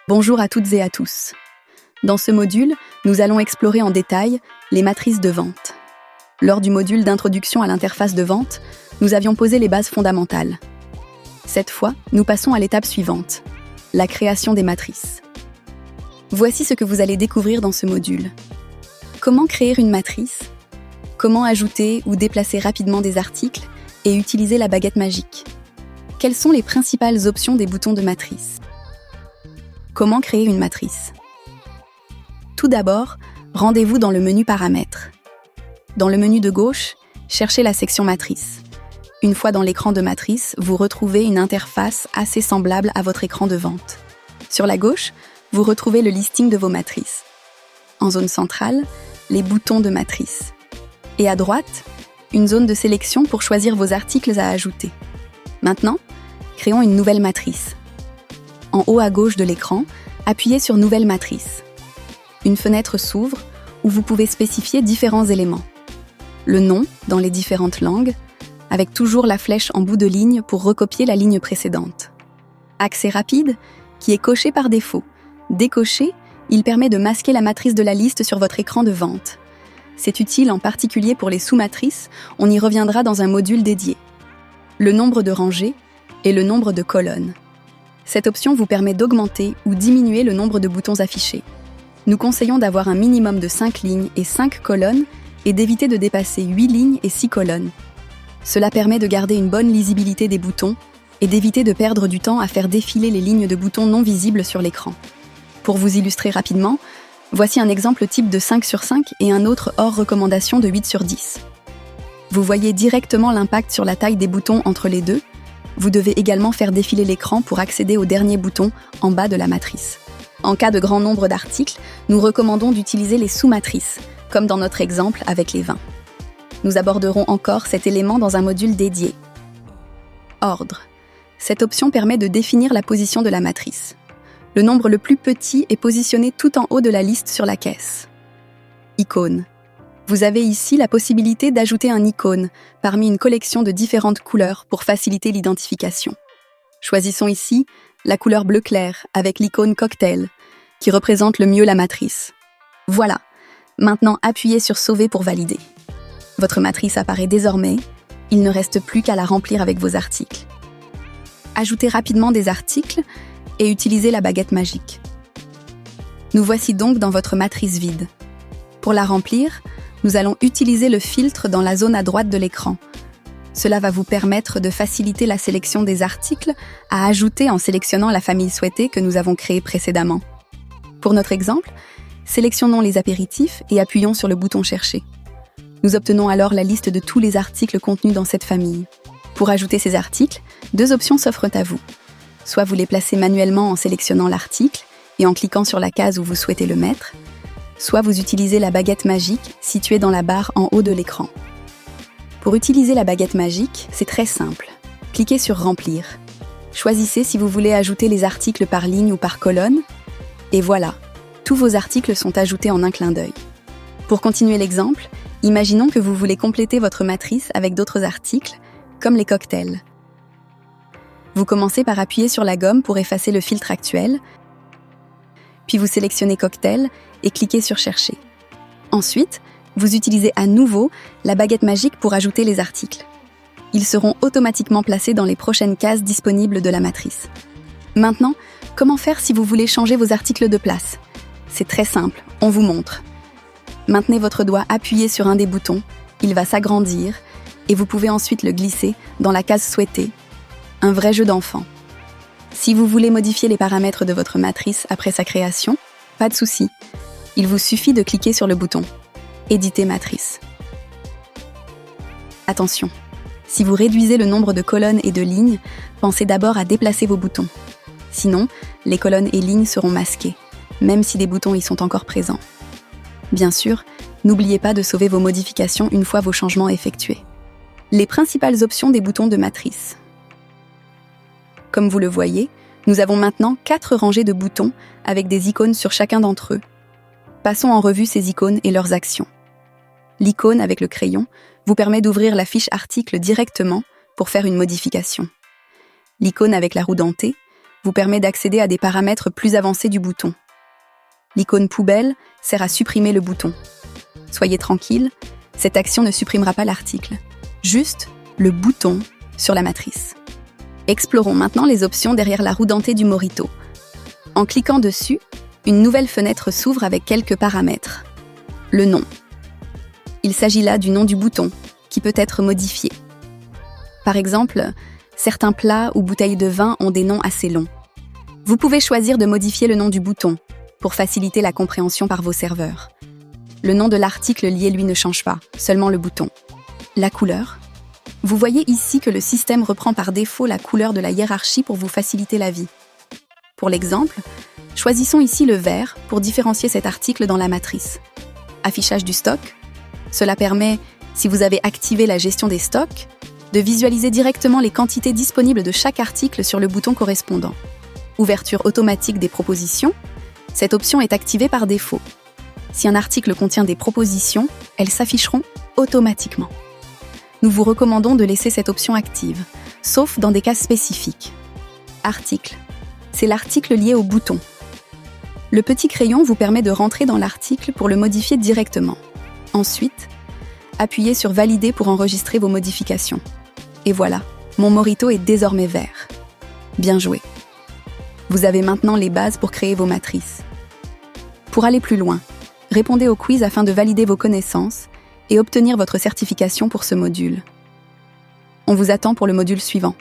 Bonjour à toutes et à tous. Dans ce module, nous allons explorer en détail les matrices de vente. Lors du module d'introduction à l'interface de vente, nous avions posé les bases fondamentales. Cette fois, nous passons à l'étape suivante, la création des matrices. Voici ce que vous allez découvrir dans ce module. Comment créer une matrice? Comment ajouter ou déplacer rapidement des articles et utiliser la baguette magique? Quelles sont les principales options des boutons de matrice? Comment créer une matrice? Tout d'abord, rendez-vous dans le menu Paramètres. Dans le menu de gauche, cherchez la section Matrice. Une fois dans l'écran de matrice, vous retrouvez une interface assez semblable à votre écran de vente. Sur la gauche, vous retrouvez le listing de vos matrices. En zone centrale, les boutons de matrice. Et à droite, une zone de sélection pour choisir vos articles à ajouter. Maintenant, créons une nouvelle matrice. En haut à gauche de l'écran, appuyez sur Nouvelle matrice. Une fenêtre s'ouvre où vous pouvez spécifier différents éléments. Le nom dans les différentes langues, avec toujours la flèche en bout de ligne pour recopier la ligne précédente. Accès rapide, qui est coché par défaut. Décoché, il permet de masquer la matrice de la liste sur votre écran de vente. C'est utile en particulier pour les sous-matrices, on y reviendra dans un module dédié. Le nombre de rangées et le nombre de colonnes. Cette option vous permet d'augmenter ou diminuer le nombre de boutons affichés. Nous conseillons d'avoir un minimum de 5 lignes et 5 colonnes et d'éviter de dépasser 8 lignes et 6 colonnes. Cela permet de garder une bonne lisibilité des boutons et d'éviter de perdre du temps à faire défiler les lignes de boutons non visibles sur l'écran. Pour vous illustrer rapidement, voici un exemple type de 5 sur 5 et un autre hors recommandation de 8 sur 10. Vous voyez directement l'impact sur la taille des boutons entre les deux. Vous devez également faire défiler l'écran pour accéder au dernier bouton en bas de la matrice. En cas de grand nombre d'articles, nous recommandons d'utiliser les sous-matrices, comme dans notre exemple avec les 20. Nous aborderons encore cet élément dans un module dédié. Ordre. Cette option permet de définir la position de la matrice. Le nombre le plus petit est positionné tout en haut de la liste sur la caisse. Icône. Vous avez ici la possibilité d'ajouter un icône parmi une collection de différentes couleurs pour faciliter l'identification. Choisissons ici la couleur bleu clair avec l'icône cocktail qui représente le mieux la matrice. Voilà, maintenant appuyez sur Sauver pour valider. Votre matrice apparaît désormais, il ne reste plus qu'à la remplir avec vos articles. Ajoutez rapidement des articles et utilisez la baguette magique. Nous voici donc dans votre matrice vide. Pour la remplir, nous allons utiliser le filtre dans la zone à droite de l'écran. Cela va vous permettre de faciliter la sélection des articles à ajouter en sélectionnant la famille souhaitée que nous avons créée précédemment. Pour notre exemple, sélectionnons les apéritifs et appuyons sur le bouton Chercher. Nous obtenons alors la liste de tous les articles contenus dans cette famille. Pour ajouter ces articles, 2 options s'offrent à vous. Soit vous les placez manuellement en sélectionnant l'article et en cliquant sur la case où vous souhaitez le mettre, soit vous utilisez la baguette magique située dans la barre en haut de l'écran. Pour utiliser la baguette magique, c'est très simple. Cliquez sur Remplir. Choisissez si vous voulez ajouter les articles par ligne ou par colonne, et voilà, tous vos articles sont ajoutés en un clin d'œil. Pour continuer l'exemple, imaginons que vous voulez compléter votre matrice avec d'autres articles, comme les cocktails. Vous commencez par appuyer sur la gomme pour effacer le filtre actuel, puis vous sélectionnez Cocktail et cliquez sur Chercher. Ensuite, vous utilisez à nouveau la baguette magique pour ajouter les articles. Ils seront automatiquement placés dans les prochaines cases disponibles de la matrice. Maintenant, comment faire si vous voulez changer vos articles de place? C'est très simple, on vous montre. Maintenez votre doigt appuyé sur un des boutons, il va s'agrandir et vous pouvez ensuite le glisser dans la case souhaitée. Un vrai jeu d'enfant. Si vous voulez modifier les paramètres de votre matrice après sa création, pas de souci. Il vous suffit de cliquer sur le bouton « Éditer matrice ». Attention, si vous réduisez le nombre de colonnes et de lignes, pensez d'abord à déplacer vos boutons. Sinon, les colonnes et lignes seront masquées, même si des boutons y sont encore présents. Bien sûr, n'oubliez pas de sauver vos modifications une fois vos changements effectués. Les principales options des boutons de matrice. Comme vous le voyez, nous avons maintenant 4 rangées de boutons avec des icônes sur chacun d'entre eux. Passons en revue ces icônes et leurs actions. L'icône avec le crayon vous permet d'ouvrir la fiche article directement pour faire une modification. L'icône avec la roue dentée vous permet d'accéder à des paramètres plus avancés du bouton. L'icône poubelle sert à supprimer le bouton. Soyez tranquille, cette action ne supprimera pas l'article, juste le bouton sur la matrice. Explorons maintenant les options derrière la roue dentée du Morito. En cliquant dessus, une nouvelle fenêtre s'ouvre avec quelques paramètres. Le nom. Il s'agit là du nom du bouton, qui peut être modifié. Par exemple, certains plats ou bouteilles de vin ont des noms assez longs. Vous pouvez choisir de modifier le nom du bouton pour faciliter la compréhension par vos serveurs. Le nom de l'article lié, lui, ne change pas, seulement le bouton. La couleur. Vous voyez ici que le système reprend par défaut la couleur de la hiérarchie pour vous faciliter la vie. Pour l'exemple, choisissons ici le vert pour différencier cet article dans la matrice. Affichage du stock. Cela permet, si vous avez activé la gestion des stocks, de visualiser directement les quantités disponibles de chaque article sur le bouton correspondant. Ouverture automatique des propositions. Cette option est activée par défaut. Si un article contient des propositions, elles s'afficheront automatiquement. Nous vous recommandons de laisser cette option active, sauf dans des cas spécifiques. Article. C'est l'article lié au bouton. Le petit crayon vous permet de rentrer dans l'article pour le modifier directement. Ensuite, appuyez sur Valider pour enregistrer vos modifications. Et voilà, mon Morito est désormais vert. Bien joué. Vous avez maintenant les bases pour créer vos matrices. Pour aller plus loin, répondez au quiz afin de valider vos connaissances et obtenir votre certification pour ce module. On vous attend pour le module suivant.